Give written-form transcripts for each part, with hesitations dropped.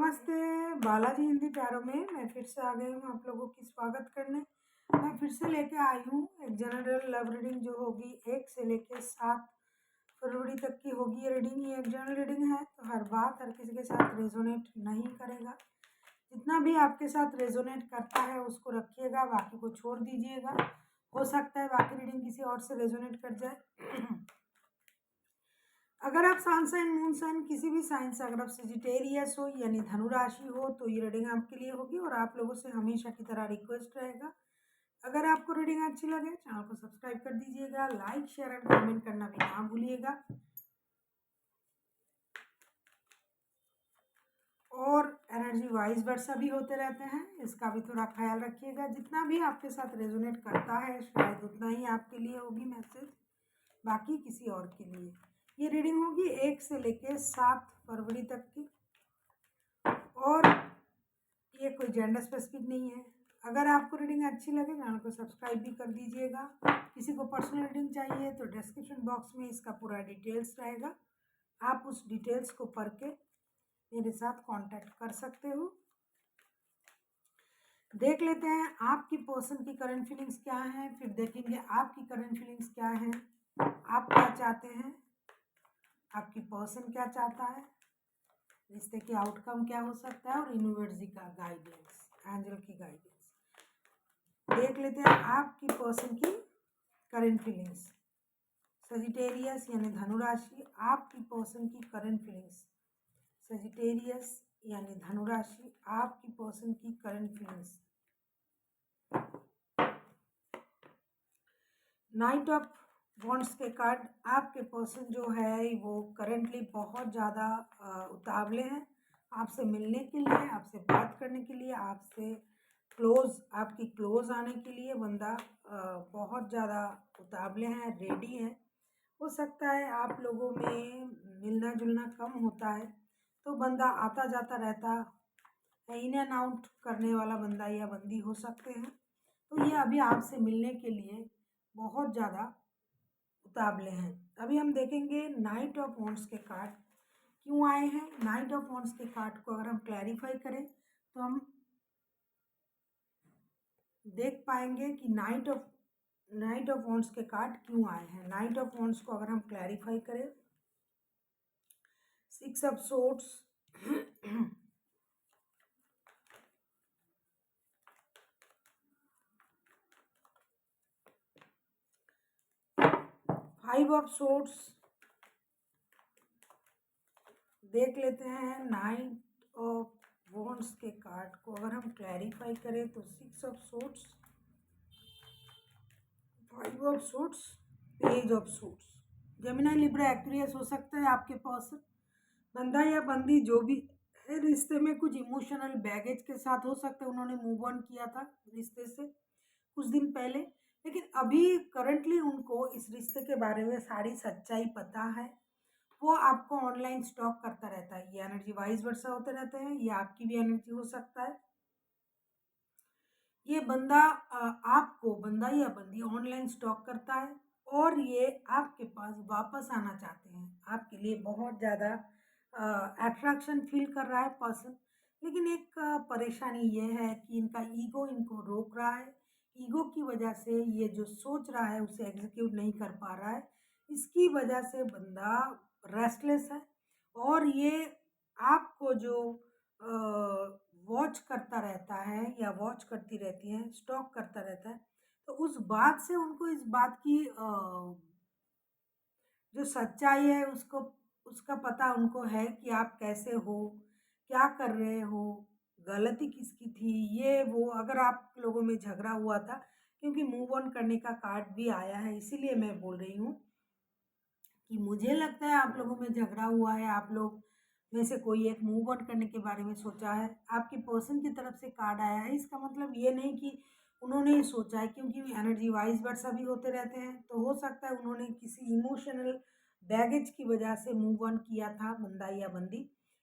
नमस्ते, बालाजी हिंदी प्यारों में मैं फिर से आ गई हूँ आप लोगों की स्वागत करने। मैं फिर से लेके आई हूँ एक जनरल लव रीडिंग जो होगी 1 से लेके 7 फरवरी तक की होगी। ये रीडिंग ये एक जनरल रीडिंग है, तो हर बात हर किसी के साथ रेजोनेट नहीं करेगा। जितना भी आपके साथ रेजोनेट करता है उसको रखिएगा, बाकी को छोड़ दीजिएगा। हो सकता है बाकी रीडिंग किसी और से रेजोनेट कर जाए। अगर आप सन साइन मून साइन किसी भी साइन से अगर आप सेजिटेरियस हो यानी धनु राशि हो तो ये रीडिंग आपके लिए होगी। और आप लोगों से हमेशा की तरह रिक्वेस्ट रहेगा, अगर आपको रीडिंग अच्छी लगे चैनल को सब्सक्राइब कर दीजिएगा, लाइक शेयर एंड कमेंट करना भी ना भूलिएगा। और एनर्जी वाइज वर्सा भी होते रहते हैं, इसका भी थोड़ा ख्याल रखिएगा। जितना भी आपके साथ रेजोनेट करता है शायद उतना ही आपके लिए होगी मैसेज, बाकी किसी और के लिए। ये रीडिंग होगी 1 से लेके 7 फरवरी तक की, और ये कोई जेंडर स्पेसिफिक नहीं है। अगर आपको रीडिंग अच्छी लगे चैनल को सब्सक्राइब भी कर दीजिएगा। किसी को पर्सनल रीडिंग चाहिए तो डिस्क्रिप्शन बॉक्स में इसका पूरा डिटेल्स रहेगा, आप उस डिटेल्स को पढ़ के मेरे साथ कांटेक्ट कर सकते हो। देख लेते हैं आपकी पर्सन की करंट फीलिंग्स क्या है, फिर देखेंगे आपकी करंट फीलिंग्स क्या है, आप क्या चाहते हैं, आपकी पर्सन क्या चाहता है, रिश्ते की आउटकम क्या हो सकता है, और यूनिवर्स का गाइडेंस, एंजल की गाइडेंस। देख लेते हैं आपकी पर्सन की करंट फीलिंग्स। सजिटेरियस यानी धनु राशि, आपकी पर्सन की करंट फीलिंग्स। सजिटेरियस यानी धनु राशि, आपकी पर्सन की current feelings. Night of wands के कार्ड, आपके पर्सन जो है वो करंटली बहुत ज़्यादा उतावले हैं आपसे मिलने के लिए, आपसे बात करने के लिए, आपसे आपकी क्लोज आने के लिए। बंदा बहुत ज़्यादा उतावले हैं, रेडी हैं। हो सकता है आप लोगों में मिलना जुलना कम होता है तो बंदा आता जाता रहता है, इन एंड आउट करने वाला बंदा या बंदी हो सकते हैं। तो ये अभी आपसे मिलने के लिए बहुत ज़्यादा उतावले हैं। अभी हम देखेंगे नाइट ऑफ वॉन्ड्स के कार्ड क्यों आए हैं। नाइट ऑफ वॉन्ड्स के कार्ड को अगर हम क्लैरिफाई करें तो हम देख पाएंगे कि नाइट ऑफ वॉन्ड्स के कार्ड क्यों आए हैं। नाइट ऑफ वॉन्ड्स को अगर हम क्लैरिफाई करें, 6 ऑफ सोर्ड्स, 5 ऑफ सोर्ड्स, देख लेते हैं नाइट ऑफ वॉन्ड्स के कार्ड को अगर हम क्लैरिफाई करें तो 6 of swords, 5 of swords, page of swords. Gemini Libra Aquarius हो सकता है आपके पास बंदा या बंदी जो भी है रिश्ते में कुछ इमोशनल बैगेज के साथ। हो सकता है उन्होंने मूव ऑन किया था रिश्ते से कुछ दिन पहले, लेकिन अभी करंटली उनको इस रिश्ते के बारे में सारी सच्चाई पता है। वो आपको ऑनलाइन स्टॉक करता रहता है। ये एनर्जी वाइज वर्सा होते रहते हैं, ये आपकी भी एनर्जी हो सकता है। ये बंदा आपको, बंदा या बंदी ऑनलाइन स्टॉक करता है और ये आपके पास वापस आना चाहते हैं। आपके लिए बहुत ज़्यादा अट्रैक्शन फील कर रहा है पर्सन, लेकिन एक परेशानी ये है कि इनका ईगो इनको रोक रहा है। ईगो की वजह से ये जो सोच रहा है उसे एग्जीक्यूट नहीं कर पा रहा है। इसकी वजह से बंदा रेस्टलेस है, और ये आपको जो वॉच करता रहता है या वॉच करती रहती है, स्टॉक करता रहता है, तो उस बात से उनको इस बात की जो सच्चाई है उसका पता उनको है कि आप कैसे हो, क्या कर रहे हो, गलती किसकी थी, ये वो। अगर आप लोगों में झगड़ा हुआ था, क्योंकि मूव ऑन करने का कार्ड भी आया है, इसीलिए मैं बोल रही हूँ कि मुझे लगता है आप लोगों में झगड़ा हुआ है, आप लोग में से कोई एक मूव ऑन करने के बारे में सोचा है। आपकी पर्सन की तरफ से कार्ड आया है, इसका मतलब ये नहीं कि उन्होंने ही सोचा है, क्योंकि एनर्जी वाइज वर्सा भी होते रहते हैं। तो हो सकता है उन्होंने किसी इमोशनल बैगेज की वजह से मूव ऑन किया था बंदा या बंदी,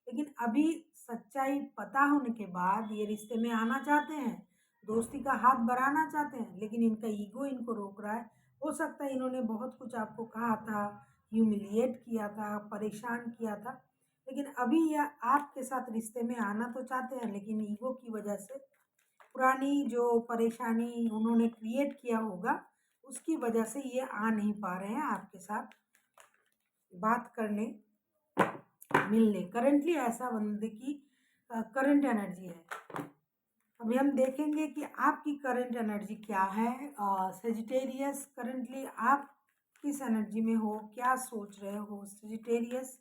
लेकिन अभी सच्चाई पता होने के बाद ये रिश्ते में आना चाहते हैं, दोस्ती का हाथ बढ़ाना चाहते हैं, लेकिन इनका ईगो इनको रोक रहा है। हो सकता है इन्होंने बहुत कुछ आपको कहा था, ह्यूमिलिएट किया था, परेशान किया था, लेकिन अभी यह आपके साथ रिश्ते में आना तो चाहते हैं, लेकिन ईगो की वजह से पुरानी जो परेशानी उन्होंने क्रिएट किया होगा, उसकी वजह से ये आ नहीं पा रहे हैं आपके साथ बात करने, मिलने। करंटली ऐसा बंदे की करंट एनर्जी है। अभी हम देखेंगे कि आपकी करंट एनर्जी क्या है। सेजिटेरियस, करंटली आप किस एनर्जी में हो, क्या सोच रहे हो? सेजिटेरियस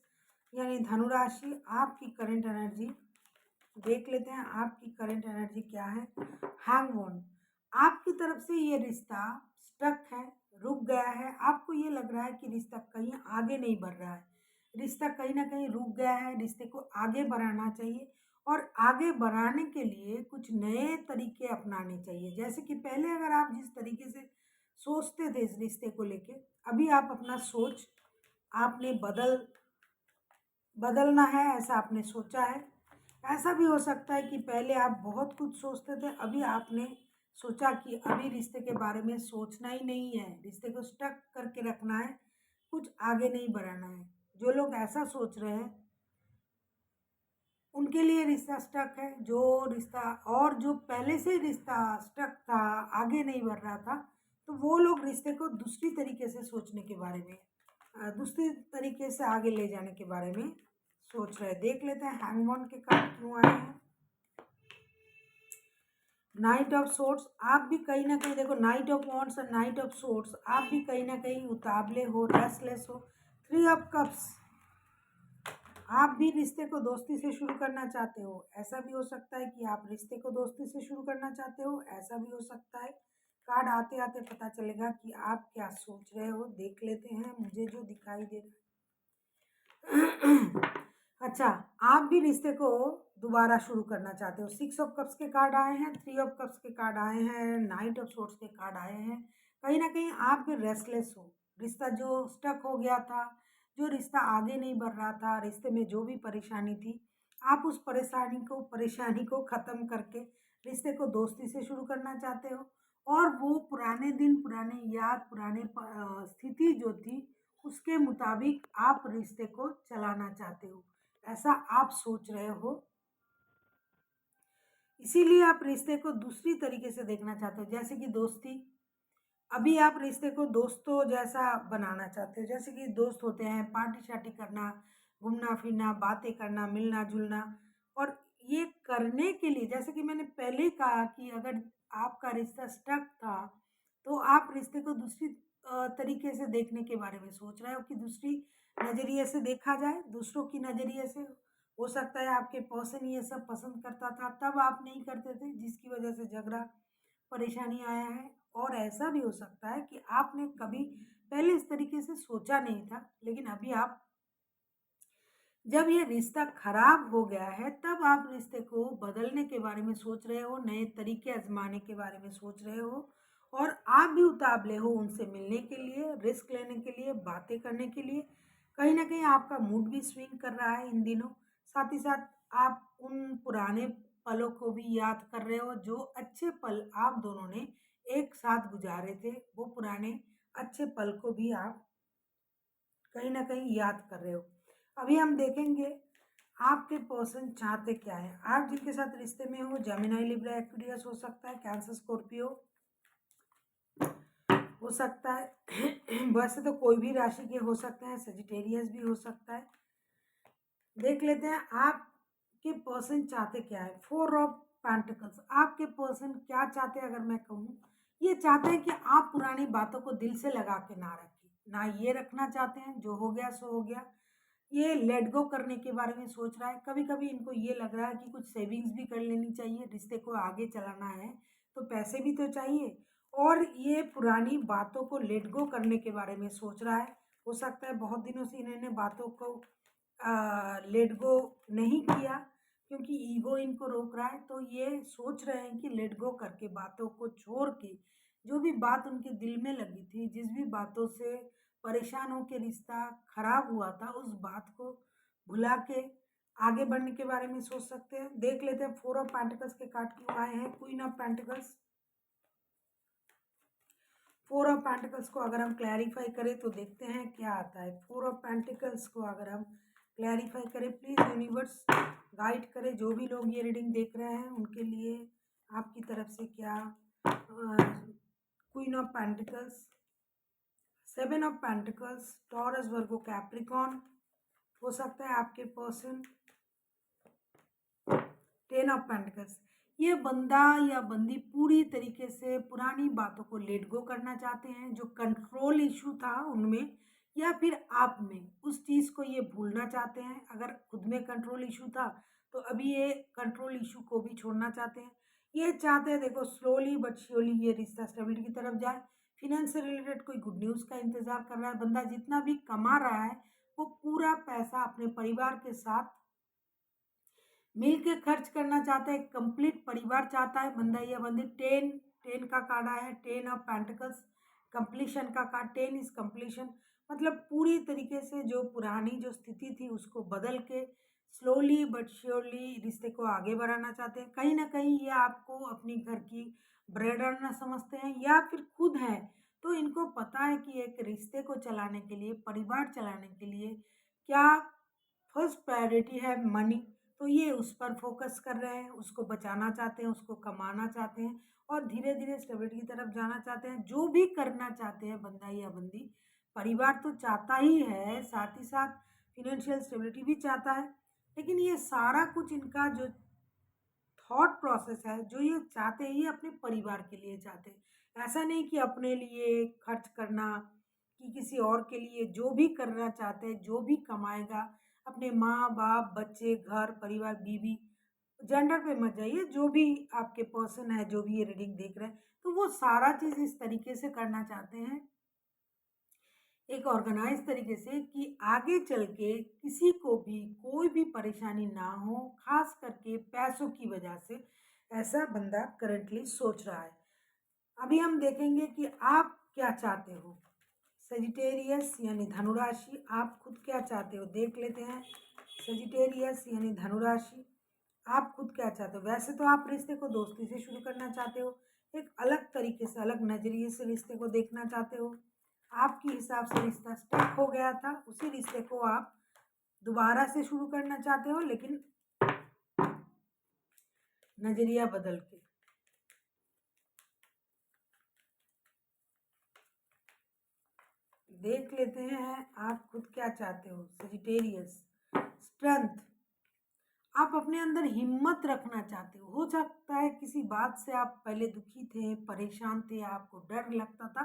यानी धनुराशि, आपकी करंट एनर्जी देख लेते हैं। आपकी करंट एनर्जी क्या है? हैंगमैन, आपकी तरफ से ये रिश्ता स्टक है, रुक गया है। आपको ये लग रहा है कि रिश्ता कहीं आगे नहीं बढ़ रहा है, रिश्ता कहीं ना कहीं रुक गया है। रिश्ते को आगे बढ़ाना चाहिए, और आगे बढ़ाने के लिए कुछ नए तरीके अपनाने चाहिए। जैसे कि पहले अगर आप जिस तरीके से सोचते थे इस रिश्ते को लेके, अभी आप अपना सोच आपने बदलना है, ऐसा आपने सोचा है। ऐसा भी हो सकता है कि पहले आप बहुत कुछ सोचते थे, अभी आपने सोचा कि अभी रिश्ते के बारे में सोचना ही नहीं है, रिश्ते को स्टक करके रखना है, कुछ आगे नहीं बढ़ाना है। जो लोग ऐसा सोच रहे हैं उनके लिए रिश्ता स्टक है। जो रिश्ता, और जो पहले से रिश्ता स्टक था, आगे नहीं बढ़ रहा था, तो वो लोग रिश्ते को दूसरी तरीके से सोचने के बारे में, दूसरी तरीके से आगे ले जाने के बारे में सोच रहे हैं। देख लेते हैं हैंगमैन के कार्ड क्यों आए हैं। नाइट ऑफ सोर्ट्स, आप भी कहीं ना कहीं देखो, नाइट ऑफ वॉन्ड्स और नाइट ऑफ सोर्ट्स, आप भी कहीं ना कहीं उतावले हो, रेस्टलेस हो। 3 ऑफ कप्स, आप भी रिश्ते को दोस्ती से शुरू करना चाहते हो। ऐसा भी हो सकता है कि आप रिश्ते को दोस्ती से शुरू करना चाहते हो, ऐसा भी हो सकता है। कार्ड आते आते पता चलेगा कि आप क्या सोच रहे हो। देख लेते हैं, मुझे जो दिखाई दे रहा है। अच्छा, आप भी रिश्ते को दोबारा शुरू करना चाहते हो। 6 ऑफ कप्स के कार्ड आए हैं, 3 ऑफ कप्स के कार्ड आए हैं, नाइट ऑफ सोर्ट्स के कार्ड आए हैं। कहीं ना कहीं आप भी रेस्टलेस हो। रिश्ता जो स्टक हो गया था, जो रिश्ता आगे नहीं बढ़ रहा था, रिश्ते में जो भी परेशानी थी, आप उस परेशानी को ख़त्म करके रिश्ते को दोस्ती से शुरू करना चाहते हो। और वो पुराने दिन, पुराने याद, पुराने स्थिति जो थी, उसके मुताबिक आप रिश्ते को चलाना चाहते हो, ऐसा आप सोच रहे हो। इसीलिए आप रिश्ते को दूसरी तरीके से देखना चाहते हो, जैसे कि दोस्ती। अभी आप रिश्ते को दोस्तों जैसा बनाना चाहते हो। जैसे कि दोस्त होते हैं, पार्टी शार्टी करना, घूमना फिरना, बातें करना, मिलना जुलना। और ये करने के लिए, जैसे कि मैंने पहले ही कहा कि अगर आपका रिश्ता स्टक था, तो आप रिश्ते को दूसरी तरीके से देखने के बारे में सोच रहे हो कि दूसरी नज़रिए से देखा जाए, दूसरों की नज़रिए से। हो सकता है आपके पर्सन ये सब पसंद करता था, तब आप नहीं करते थे, जिसकी वजह से झगड़ा, परेशानी आया है। और ऐसा भी हो सकता है कि आपने कभी पहले इस तरीके से सोचा नहीं था, लेकिन अभी आप, जब ये रिश्ता खराब हो गया है, तब आप रिश्ते को बदलने के बारे में सोच रहे हो, नए तरीके आजमाने के बारे में सोच रहे हो। और आप भी उतावले हो उनसे मिलने के लिए, रिस्क लेने के लिए, बातें करने के लिए। कहीं ना कहीं आपका मूड भी स्विंग कर रहा है इन दिनों। साथ ही साथ आप उन पुराने पलों को भी याद कर रहे हो, जो अच्छे पल आप दोनों ने एक साथ गुजारे थे। वो पुराने अच्छे पल को भी आप कहीं ना कहीं याद कर रहे हो। अभी हम देखेंगे आपके पर्सन चाहते क्या है। आप जिनके साथ रिश्ते में हो, जेमिनी, लिब्रा, एक्वेरियस हो सकता है, कैंसर, स्कॉर्पियो हो सकता है। वैसे तो कोई भी राशि के हो सकते हैं, सेजिटेरियस भी हो सकता है। देख लेते हैं आपके पर्सन चाहते क्या है। 4 ऑफ पेंटिकल्स, आपके पर्सन क्या चाहते हैं? अगर मैं कहूँ, ये चाहते हैं कि आप पुरानी बातों को दिल से लगा के ना रखें, ना ये रखना चाहते हैं जो हो गया सो हो गया। ये लेट गो करने के बारे में सोच रहा है। कभी कभी इनको ये लग रहा है कि कुछ सेविंग्स भी कर लेनी चाहिए, रिश्ते को आगे चलाना है तो पैसे भी तो चाहिए। और ये पुरानी बातों को लेट गो करने के बारे में सोच रहा है। हो सकता है बहुत दिनों से इन्होंने बातों को लेट गो नहीं किया, क्योंकि ईगो इनको रोक रहा है। तो ये सोच रहे हैं कि लेट गो करके, बातों को छोड़ के, जो भी बात उनके दिल में लगी थी, जिस भी बातों से परेशान होकर रिश्ता खराब हुआ था, उस बात को भुला के आगे बढ़ने के बारे में सोच सकते हैं। देख लेते हैं 4 ऑफ पेंटिकल्स के कार्ड क्यों आए हैं। Queen of pentacles, 4 of pentacles को अगर हम क्लैरिफाई करें तो देखते हैं क्या आता है। 4 ऑफ पेंटिकल्स को अगर हम क्लैरिफाई करे प्लीज़। यूनिवर्स गाइड करे जो भी लोग ये रीडिंग देख रहे हैं उनके लिए आपकी तरफ से क्या। Queen of pentacles, 7 of pentacles, taurus, Virgo, Capricorn हो सकता है आपके पर्सन। 10 ऑफ पेंटिकल्स, ये बंदा या बंदी पूरी तरीके से पुरानी बातों को लेट गो करना चाहते हैं, जो कंट्रोल इशू था उनमें या फिर आप में, उस चीज़ को ये भूलना चाहते हैं। अगर खुद में कंट्रोल इशू था तो अभी ये कंट्रोल इशू को भी छोड़ना चाहते हैं। ये चाहते हैं देखो स्लोली बट श्योरली ये रिश्ता स्टेबिलिटी की तरफ जाए। फिनेंस से रिलेटेड कोई गुड न्यूज़ का इंतजार कर रहा है बंदा। जितना भी कमा रहा है वो पूरा पैसा अपने परिवार के साथ मिल के खर्च करना चाहता है। कंप्लीट परिवार चाहता है बंदा या बंदी। 10 का कार्ड आया है, 10 ऑफ पेंटिकल्स, कंप्लीशन का कार्ड। 10 इज कंप्लीशन, मतलब पूरी तरीके से जो पुरानी जो स्थिति थी उसको बदल के स्लोली बट श्योरली रिश्ते को आगे बढ़ाना चाहते हैं। कहीं ना कहीं ये आपको अपनी घर की ब्रेड अर्नर समझते हैं या फिर खुद हैं, तो इनको पता है कि एक रिश्ते को चलाने के लिए, परिवार चलाने के लिए क्या फर्स्ट प्रायोरिटी है मनी। तो ये उस पर फोकस कर रहे हैं, उसको बचाना चाहते हैं, उसको कमाना चाहते हैं और धीरे धीरे स्टेबिलिटी की तरफ जाना चाहते हैं। जो भी करना चाहते हैं बंदा या बंदी, परिवार तो चाहता ही है, साथ ही साथ फिनेंशियल स्टेबिलिटी भी चाहता है। लेकिन ये सारा कुछ इनका जो थॉट प्रोसेस है, जो ये चाहते हैं, ये अपने परिवार के लिए चाहते हैं। ऐसा नहीं कि अपने लिए खर्च करना, कि किसी और के लिए। जो भी करना चाहते हैं, जो भी कमाएगा, अपने माँ बाप, बच्चे, घर परिवार, बीवी, जेंडर पे मत जाइए, जो भी आपके पर्सन है, जो भी ये रीडिंग देख रहे हैं, तो वो सारा चीज़ इस तरीके से करना चाहते हैं, एक ऑर्गेनाइज तरीके से, कि आगे चल के किसी को भी कोई भी परेशानी ना हो, खास करके पैसों की वजह से। ऐसा बंदा करंटली सोच रहा है। अभी हम देखेंगे कि आप क्या चाहते हो। सजिटेरियस यानी धनुराशि, आप खुद क्या चाहते हो देख लेते हैं। सजिटेरियस यानी धनुराशि, आप खुद क्या चाहते हो। वैसे तो आप रिश्ते को दोस्ती से शुरू करना चाहते हो, एक अलग तरीके से, अलग नजरिए से रिश्ते को देखना चाहते हो। आपके हिसाब से रिश्ता स्टक हो गया था, उसी रिश्ते को आप दोबारा से शुरू करना चाहते हो, लेकिन नजरिया बदल के। देख लेते हैं आप खुद क्या चाहते हो। सजिटेरियस, स्ट्रेंथ, आप अपने अंदर हिम्मत रखना चाहते हो सकता है किसी बात से आप पहले दुखी थे, परेशान थे, आपको डर लगता था,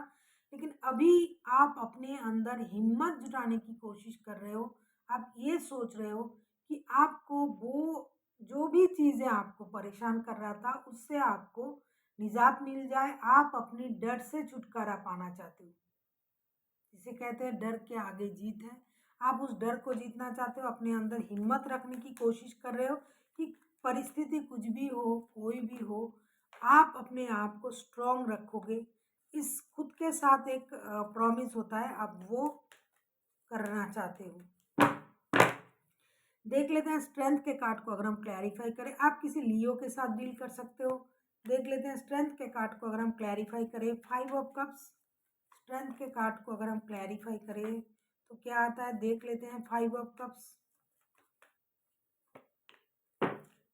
लेकिन अभी आप अपने अंदर हिम्मत जुटाने की कोशिश कर रहे हो। आप ये सोच रहे हो कि आपको वो जो भी चीज़ें आपको परेशान कर रहा था उससे आपको निजात मिल जाए। आप अपनी डर से छुटकारा पाना चाहते हो, जिसे कहते हैं डर के आगे जीत है। आप उस डर को जीतना चाहते हो, अपने अंदर हिम्मत रखने की कोशिश कर रहे हो कि परिस्थिति कुछ भी हो, कोई भी हो, आप अपने आप को स्ट्रॉन्ग रखोगे। इस खुद के साथ एक प्रॉमिस होता है, आप वो करना चाहते हो। देख लेते हैं स्ट्रेंथ के कार्ड को अगर हम क्लैरिफाई करें। आप किसी लियो के साथ डील कर सकते हो। देख लेते हैं स्ट्रेंथ के कार्ड को अगर हम क्लैरिफाई करें। 5 ऑफ कप्स, स्ट्रेंथ के कार्ड को अगर हम क्लैरिफाई करें तो क्या आता है, देख लेते हैं। 5 ऑफ कप्स,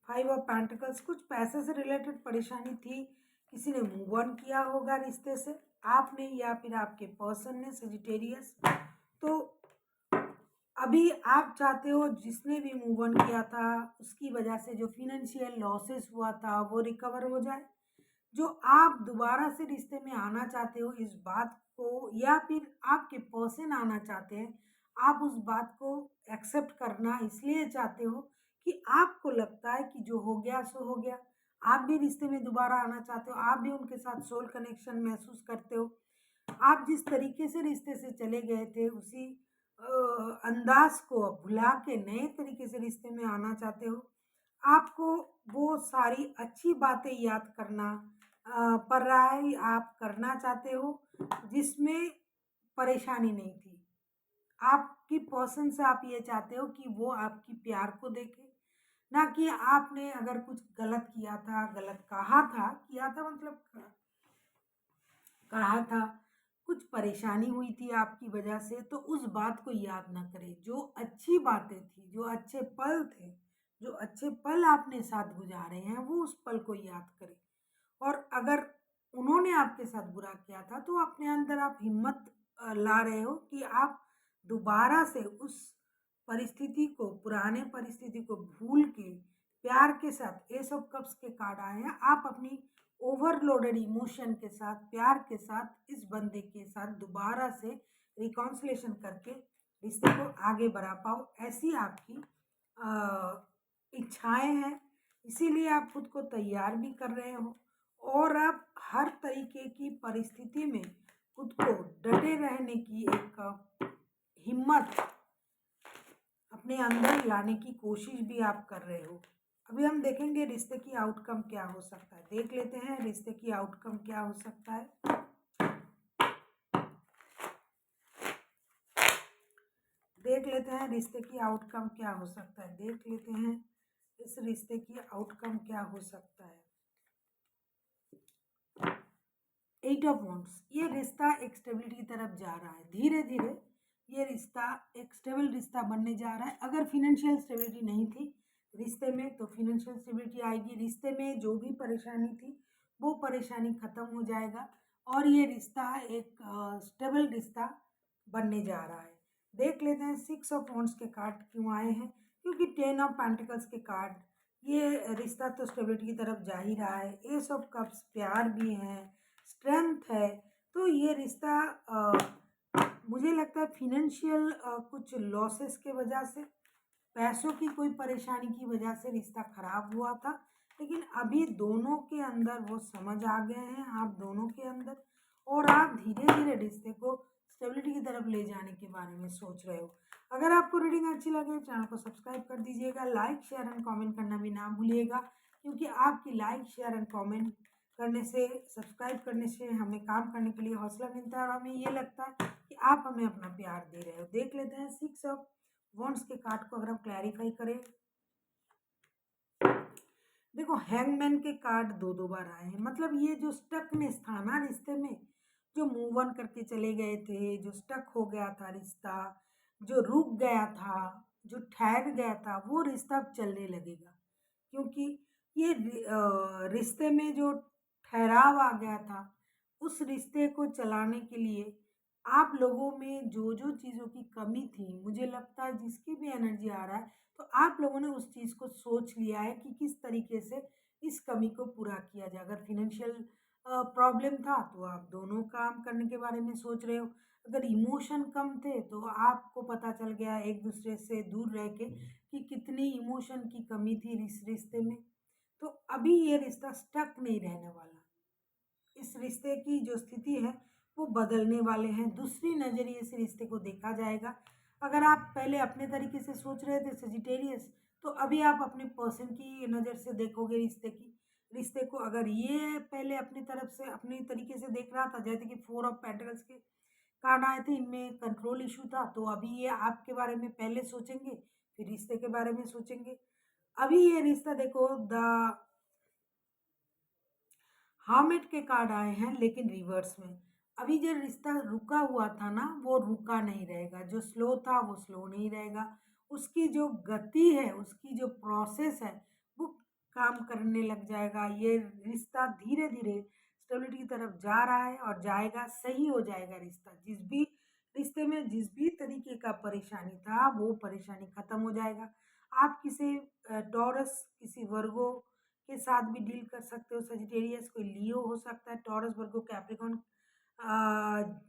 5 ऑफ पेंटिकल्स, कुछ पैसे से रिलेटेड परेशानी थी, किसी ने मूव ऑन किया होगा रिश्ते से, आपने या फिर आपके पर्सन ने, सजिटेरियस। तो अभी आप चाहते हो जिसने भी मूव ऑन किया था उसकी वजह से जो फिनेंशियल लॉसेस हुआ था वो रिकवर हो जाए। जो आप दोबारा से रिश्ते में आना चाहते हो इस बात को, या फिर आपके पर्सन आना चाहते हैं, आप उस बात को एक्सेप्ट करना इसलिए चाहते हो कि आपको लगता है कि जो हो गया सो हो गया। आप भी रिश्ते में दोबारा आना चाहते हो, आप भी उनके साथ सोल कनेक्शन महसूस करते हो। आप जिस तरीके से रिश्ते से चले गए थे उसी अंदाज को अब भुला के नए तरीके से रिश्ते में आना चाहते हो। आपको वो सारी अच्छी बातें याद करना पड़ रहा है, आप करना चाहते हो जिसमें परेशानी नहीं थी। आपकी पर्सन से आप ये चाहते हो कि वो आपकी प्यार को देखे, ना कि आपने अगर कुछ गलत किया था, गलत कहा था, किया था मतलब कहा था, कुछ परेशानी हुई थी आपकी वजह से, तो उस बात को याद ना करें। जो अच्छी बातें थी, जो अच्छे पल थे, जो अच्छे पल आपने साथ गुजारे हैं, वो उस पल को याद करें। और अगर उन्होंने आपके साथ बुरा किया था, तो अपने अंदर आप हिम्मत ला रहे हो कि आप दोबारा से उस परिस्थिति को, पुराने परिस्थिति को भूल के प्यार के साथ, एस ऑफ कप्स के कार्ड आए हैं, आप अपनी ओवरलोडेड इमोशन के साथ, प्यार के साथ इस बंदे के साथ दोबारा से रिकॉन्सिलेशन करके रिश्ते को आगे बढ़ा पाओ, ऐसी आपकी इच्छाएं हैं। इसीलिए आप खुद को तैयार भी कर रहे हो और आप हर तरीके की परिस्थिति में खुद को डटे रहने की एक हिम्मत अपने अंदर लाने की कोशिश भी आप कर रहे हो। अभी हम देखेंगे रिश्ते की आउटकम क्या हो सकता है। देख लेते हैं रिश्ते की आउटकम क्या हो सकता है। देख लेते हैं रिश्ते की आउटकम क्या हो सकता है। देख लेते हैं इस रिश्ते की आउटकम क्या हो सकता है। 8 ऑफ वॉन्ड्स, ये रिश्ता एक स्टेबिलिटी की तरफ जा रहा है। धीरे धीरे ये रिश्ता एक स्टेबल रिश्ता बनने जा रहा है। अगर फिनेंशियल स्टेबिलिटी नहीं थी रिश्ते में, तो फिनेंशियल स्टेबिलिटी आएगी। रिश्ते में जो भी परेशानी थी वो परेशानी खत्म हो जाएगा और ये रिश्ता एक स्टेबल रिश्ता बनने जा रहा है। देख लेते हैं 6 ऑफ वॉन्ड्स के कार्ड क्यों आए हैं। क्योंकि 10 ऑफ पेंटिकल्स के कार्ड, ये रिश्ता तो स्टेबिलिटी की तरफ जा ही रहा है। एस ऑफ कप्स प्यार भी है, स्ट्रेंथ है। तो ये रिश्ता मुझे लगता है फिनेंशियल कुछ लॉसेस के वजह से, पैसों की कोई परेशानी की वजह से रिश्ता खराब हुआ था। लेकिन अभी दोनों के अंदर वो समझ आ गए हैं, आप दोनों के अंदर, और आप धीरे धीरे रिश्ते को स्टेबिलिटी की तरफ ले जाने के बारे में सोच रहे हो। अगर आपको रीडिंग अच्छी लगे चैनल को सब्सक्राइब कर दीजिएगा, लाइक शेयर एंड कमेंट करना भी ना भूलिएगा। क्योंकि आपकी लाइक शेयर एंड कमेंट करने से, सब्सक्राइब करने से हमें काम करने के लिए हौसला मिलता है और हमें ये लगता है कि आप हमें अपना प्यार दे रहे हो। देख लेते हैं 6 ऑफ वॉन्ड्स के कार्ड को अगर हम क्लैरिफाई करें। देखो हैंगमैन के कार्ड दो बार आए हैं। मतलब ये जो स्टकनेस था ना रिश्ते में, जो मूव ऑन करके चले गए थे, जो स्टक हो गया था रिश्ता, जो रुक गया था, जो ठहर गया था, वो रिश्ता अब चलने लगेगा। क्योंकि ये रिश्ते में जो ठहराव आ गया था, उस रिश्ते को चलाने के लिए आप लोगों में जो जो चीज़ों की कमी थी, मुझे लगता है जिसकी भी एनर्जी आ रहा है, तो आप लोगों ने उस चीज़ को सोच लिया है कि किस तरीके से इस कमी को पूरा किया जाए। अगर फिनेंशियल प्रॉब्लम था तो आप दोनों काम करने के बारे में सोच रहे हो। अगर इमोशन कम थे तो आपको पता चल गया एक दूसरे से दूर रह के कि कितनी इमोशन की कमी थी इस रिश्ते में। तो अभी ये रिश्ता स्टक नहीं रहने वाला। इस रिश्ते की जो स्थिति है वो बदलने वाले हैं। दूसरी नज़रिए से रिश्ते को देखा जाएगा। अगर आप पहले अपने तरीके से सोच रहे थे सजिटेरियस, तो अभी आप अपने पर्सन की नज़र से देखोगे रिश्ते को। अगर ये पहले अपनी तरफ से अपनी तरीके से देख रहा था, जैसे कि 4 ऑफ पेंटिकल्स के कार्ड आए थे, इनमें कंट्रोल इशू था, तो अभी ये आपके बारे में पहले सोचेंगे फिर रिश्ते के बारे में सोचेंगे। अभी ये रिश्ता देखो, द हार्मिट के कार्ड आए हैं लेकिन रिवर्स में। अभी जो रिश्ता रुका हुआ था ना, वो रुका नहीं रहेगा। जो स्लो था वो स्लो नहीं रहेगा। उसकी जो गति है, उसकी जो प्रोसेस है, वो काम करने लग जाएगा। ये रिश्ता धीरे धीरे स्टेबिलिटी की तरफ जा रहा है और जाएगा, सही हो जाएगा रिश्ता। जिस भी रिश्ते में जिस भी तरीके का परेशानी था वो परेशानी खत्म हो जाएगा। आप किसी टॉरस, किसी वर्गो के साथ भी डील कर सकते हो। सजिटेरियस, कोई लियो हो सकता है, Taurus, Virgo, Capricorn,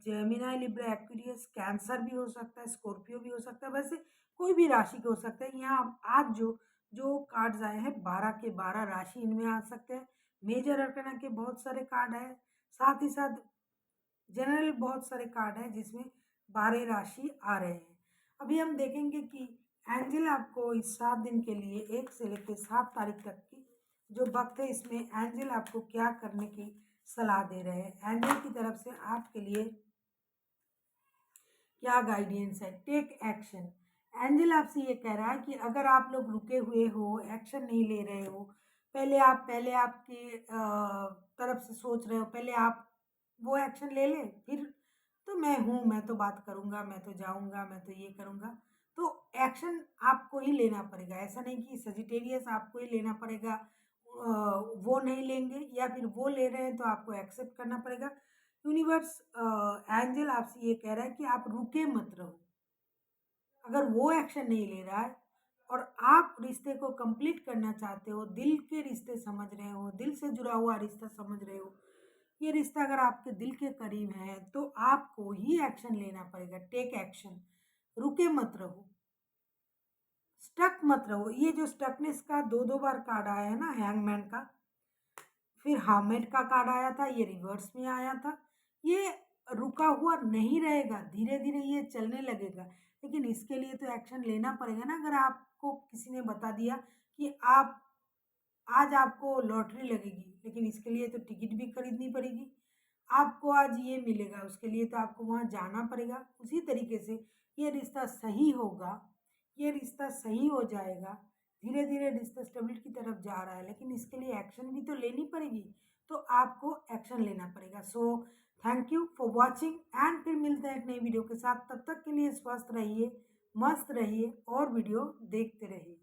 Gemini, Libra, Aquarius, Cancer भी हो सकता है, स्कॉर्पियो भी हो सकता है। वैसे कोई भी राशि के हो सकते हैं। यहाँ आज जो जो कार्ड्स आए हैं 12 के 12 राशि इनमें आ सकते हैं। मेजर अर्कना के बहुत सारे कार्ड हैं, साथ ही साथ जनरल बहुत सारे कार्ड हैं जिसमें 12 राशि आ रहे हैं। अभी हम देखेंगे कि एंजल आपको इस 7 दिन के लिए 1 से लेकर 7 तारीख तक की जो वक्त है, इसमें एंजल आपको क्या करने की सलाह दे रहे हैं। एंजल की तरफ से आपके लिए क्या गाइडेंस है। Take action. एंजल आपसे ये कह रहा है कि अगर आप लोग रुके हुए हो, एक्शन नहीं ले रहे हो, पहले आपके तरफ से सोच रहे हो, पहले आप वो एक्शन ले लें, फिर तो मैं हूँ, मैं तो बात करूँगा, मैं तो जाऊँगा, मैं तो ये करूँगा। तो एक्शन आपको ही लेना पड़ेगा, ऐसा नहीं कि सजिटेरियस आपको ही लेना पड़ेगा, वो नहीं लेंगे या फिर वो ले रहे हैं तो आपको एक्सेप्ट करना पड़ेगा। यूनिवर्स एंजल आपसे ये कह रहा है कि आप रुके मत रहो। अगर वो एक्शन नहीं ले रहा है और आप रिश्ते को कंप्लीट करना चाहते हो, दिल के रिश्ते समझ रहे हो, दिल से जुड़ा हुआ रिश्ता समझ रहे हो, ये रिश्ता अगर आपके दिल के करीब है तो आपको ही एक्शन लेना पड़ेगा। टेक एक्शन, रुके मत रहो, स्टक मत रहो। ये जो स्टकनेस का दो दो बार कार्ड आया है ना, हैंगमैन का, फिर हार्मेट का कार्ड आया था, ये रिवर्स में आया था। ये रुका हुआ नहीं रहेगा, धीरे धीरे ये चलने लगेगा, लेकिन इसके लिए तो एक्शन लेना पड़ेगा ना। अगर आपको किसी ने बता दिया कि आप आज आपको लॉटरी लगेगी, लेकिन इसके लिए तो टिकट भी खरीदनी पड़ेगी, आपको आज ये मिलेगा, उसके लिए तो आपको वहाँ जाना पड़ेगा। उसी तरीके से ये रिश्ता सही होगा, ये रिश्ता सही हो जाएगा, धीरे धीरे रिश्ता स्टेबिलिटी की तरफ जा रहा है, लेकिन इसके लिए एक्शन भी तो लेनी पड़ेगी, तो आपको एक्शन लेना पड़ेगा। So thank you for watching and फिर मिलते हैं एक नई वीडियो के साथ। तब तक के लिए स्वस्थ रहिए, मस्त रहिए और वीडियो देखते रहिए।